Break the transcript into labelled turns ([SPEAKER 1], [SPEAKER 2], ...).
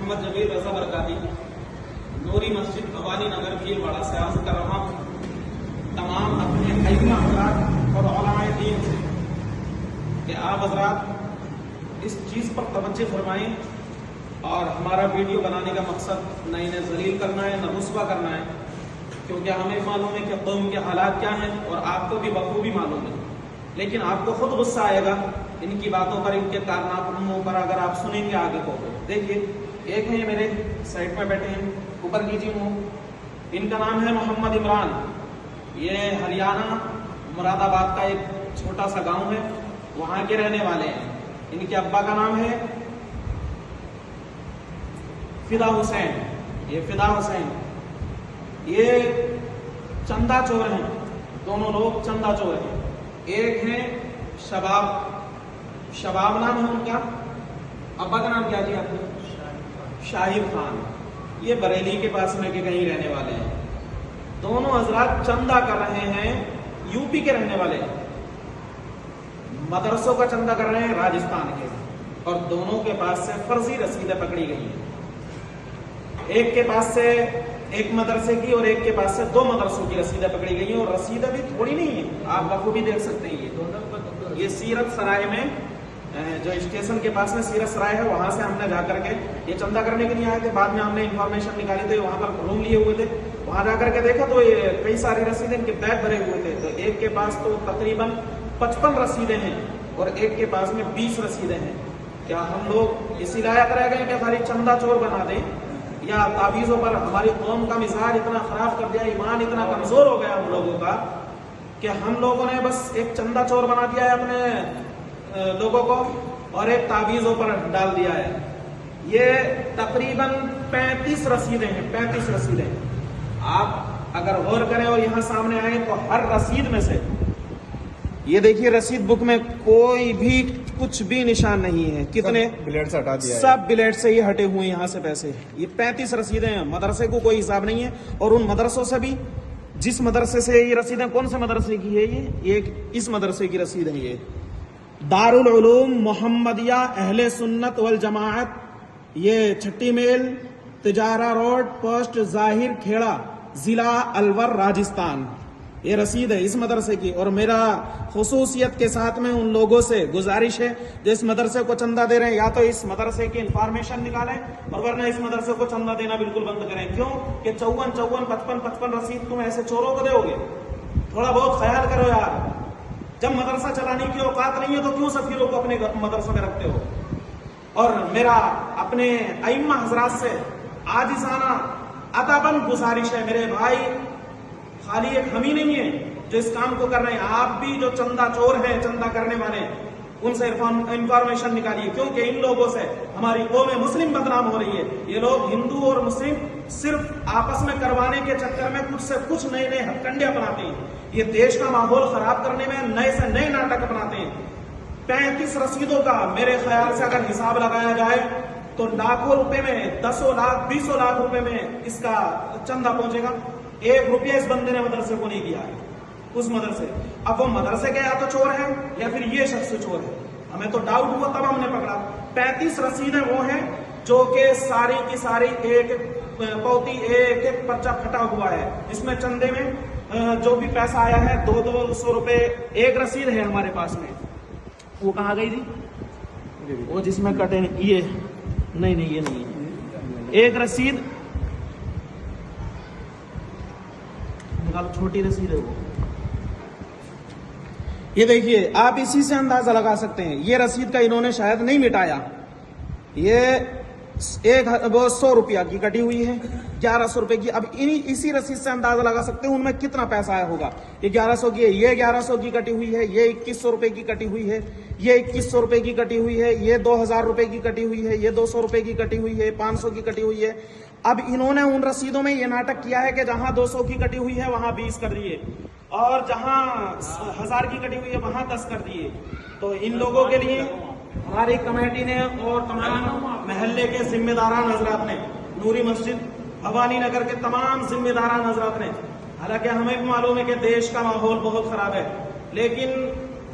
[SPEAKER 1] محمد جمیل رضا برکاتی نوری مسجد بھوانی نگر بھیلواڑہ سے عرض کر رہا ہوں تمام اپنے ائمہ حضرات اور علماء دین سے کہ آپ حضرات اس چیز پر توجہ فرمائیں اور ہمارا ویڈیو بنانے کا مقصد نہ انہیں ذلیل کرنا ہے نہ رسوا کرنا ہے، کیونکہ ہمیں معلوم ہے کہ قوم کے حالات کیا ہیں اور آپ کو بھی بخوبی معلوم ہے، لیکن آپ کو خود غصہ آئے گا ان کی باتوں پر، ان کے کارناموں پر اگر آپ سنیں گے آگے کو۔ دیکھیے ایک ہیں میرے سائڈ میں بیٹھے ہیں، اوپر کیجیے منہ، ان کا نام ہے محمد عمران، یہ ہریانہ مراد آباد کا ایک چھوٹا سا گاؤں ہے، وہاں کے رہنے والے ہیں۔ ان کے ابا کا نام ہے فدا حسین، یہ فدا حسین، یہ چندہ چور ہیں، دونوں لوگ چندہ چور ہیں۔ ایک ہیں شباب، شباب نام ہے ان کا، ابا کا نام کیا دیا آپ نے؟ شاہد خان، یہ بریلی کے پاس میں کے کہیں رہنے والے ہیں۔ دونوں حضرات چندہ کر رہے ہیں، یو پی کے رہنے والے ہیں، مدرسوں کا چندہ کر رہے ہیں راجستھان کے، اور دونوں کے پاس سے فرضی رسیدیں پکڑی گئی ہیں، ایک کے پاس سے ایک مدرسے کی اور ایک کے پاس سے 2 مدرسوں کی رسیدیں پکڑی گئی ہیں، اور رسیدیں بھی تھوڑی نہیں ہیں، آپ بخوبی دیکھ سکتے ہیں۔ یہ سیرت سرائے میں جو اسٹیشن کے پاس میں سیرت سرائے ہے، وہاں سے ہم نے جا کر کے یہ چندہ کرنے کے لیے آئے تھے، بعد میں ہم نے انفارمیشن نکالی تھی، وہاں پر روم لیے ہوئے تھے، وہاں جا کر کے دیکھا تو یہ کئی ساری رسیدیں ان کے بیگ بھرے ہوئے تھے، تو ایک کے پاس تو تقریباً 55 رسیدیں ہیں اور ایک کے پاس میں 20 رسیدیں ہیں۔ کیا ہم لوگ اسی لائق رہ گئے کہ خالی چندہ چور بنا دیں، یا تعویذوں پر ہماری قوم کا مزاج اتنا خراب کر دیا، ایمان اتنا کمزور ہو گیا ہم لوگوں کا کہ ہم لوگوں نے بس ایک چندہ چور بنا دیا ہے اپنے لوگوں کو اور ایک تعویذوں پر ڈال دیا ہے۔ یہ تقریباً 35 رسیدیں ہیں، 35 رسیدیں۔ آپ اگر غور کریں اور یہاں سامنے آئیں تو ہر رسید میں سے یہ دیکھیے رسید بک میں کوئی بھی کچھ بھی نشان نہیں ہے، کتنے
[SPEAKER 2] بلیڈ سے ہٹا دیا،
[SPEAKER 1] سب بلیڈ سے ہی ہٹے ہوئے یہاں سے پیسے۔ یہ 35 رسیدیں ہیں، مدرسے کو کوئی حساب نہیں ہے، اور ان مدرسوں سے بھی، جس مدرسے سے یہ رسیدیں، کون سے مدرسے کی ہے یہ اس مدرسے کی رسید ہے، یہ دارالعلوم محمدیہ اہل سنت والجماعت، یہ چھٹی میل تجارہ روڈ، پوسٹ ظاہر کھیڑا، ضلع الور راجستھان، یہ رسید ہے اس مدرسے کی۔ اور میرا خصوصیت کے ساتھ میں ان لوگوں سے گزارش ہے جو اس مدرسے کو چندہ دے رہے ہیں، یا تو اس مدرسے کی انفارمیشن نکالیں اور ورنہ اس مدرسے کو چندہ دینا بالکل بند کریں۔ کیوں کہ 54 55 رسید تم ایسے چوروں کو دے ہوگے؟ تھوڑا بہت خیال کرو یار، جب مدرسہ چلانے کی اوقات نہیں ہے تو کیوں سفیروں کو اپنے مدرسوں میں رکھتے ہو؟ اور میرا اپنے ائمہ حضرات سے عاجزانہ ادباً گزارش ہے، میرے بھائی خالی ایک ہم ہی نہیں ہے جو اس کام کو کر رہے ہیں، آپ بھی جو چندہ چور ہیں، چندہ کرنے والے، ان سے انفارمیشن نکالیے، کیونکہ ان لوگوں سے ہماری قوم مسلم بدنام ہو رہی ہے۔ یہ لوگ ہندو اور مسلم صرف آپس میں کروانے کے چکر میں کچھ سے کچھ نئے نئے ہتھکنڈے اپناتے ہیں، یہ دیش کا ماحول خراب کرنے میں نئے سے نئے ناٹک اپناتے ہیں۔ 35 رسیدوں کا میرے خیال سے اگر حساب لگایا جائے تو لاکھوں روپے میں، 10 لاکھ 20 لاکھ روپے میں اس کا چندہ پہنچے گا۔ 1 روپیہ اس بندے نے مدرسے کو نہیں دیا ہے، اس مدرسے۔ اب وہ مدرسے کے یا تو چور ہیں یا پھر یہ شخص چور ہے، ہمیں تو ڈاؤٹ ہوا تب ہم نے پکڑا۔ 35 رسیدیں وہ ہیں جو کہ ساری کی ساری ایک پوتی ایک پرچہ پھٹا ہوا ہے، جس میں چندے میں جو بھی پیسہ آیا ہے 200 روپے ایک رسید ہے ہمارے پاس میں۔ وہ کہاں گئی تھی وہ جس میں کٹے؟ یہ نہیں یہ نہیں ہے، ایک رسید چھوٹی رسید ہے وہ، یہ دیکھیے آپ اسی سے اندازہ لگا سکتے ہیں۔ یہ رسید کا انہوں نے شاید نہیں مٹایا، یہ 100 روپیہ کی کٹی ہوئی ہے، 1100 روپے کی۔ اب اسی رسید سے اندازہ لگا سکتے ہیں ان میں کتنا پیسہ آیا ہوگا۔ یہ 1100 کی ہے، یہ 1100 کی کٹی ہوئی ہے، یہ 2100 روپے کی کٹی ہوئی ہے، یہ 2100 روپے کی کٹی ہوئی ہے، یہ 2000 روپے کی کٹی ہوئی ہے، یہ 200 روپے کی کٹی ہوئی ہے، 500 کی کٹی ہوئی ہے۔ اب انہوں نے ان رسیدوں میں یہ ناٹک کیا ہے کہ جہاں 200 کی کٹی ہوئی ہے وہاں 20 کر دیے، اور جہاں 1000 کی کٹی ہوئی ہے وہاں 10 کر دیے۔ تو ان لوگوں کے لیے ہماری کمیٹی نے اور تمام محلے کے ذمہ داران حضرات نے، نوری مسجد بھوانی نگر کے تمام ذمہ داران حضرات نے، حالانکہ ہمیں بھی معلوم ہے کہ دیش کا ماحول بہت خراب ہے، لیکن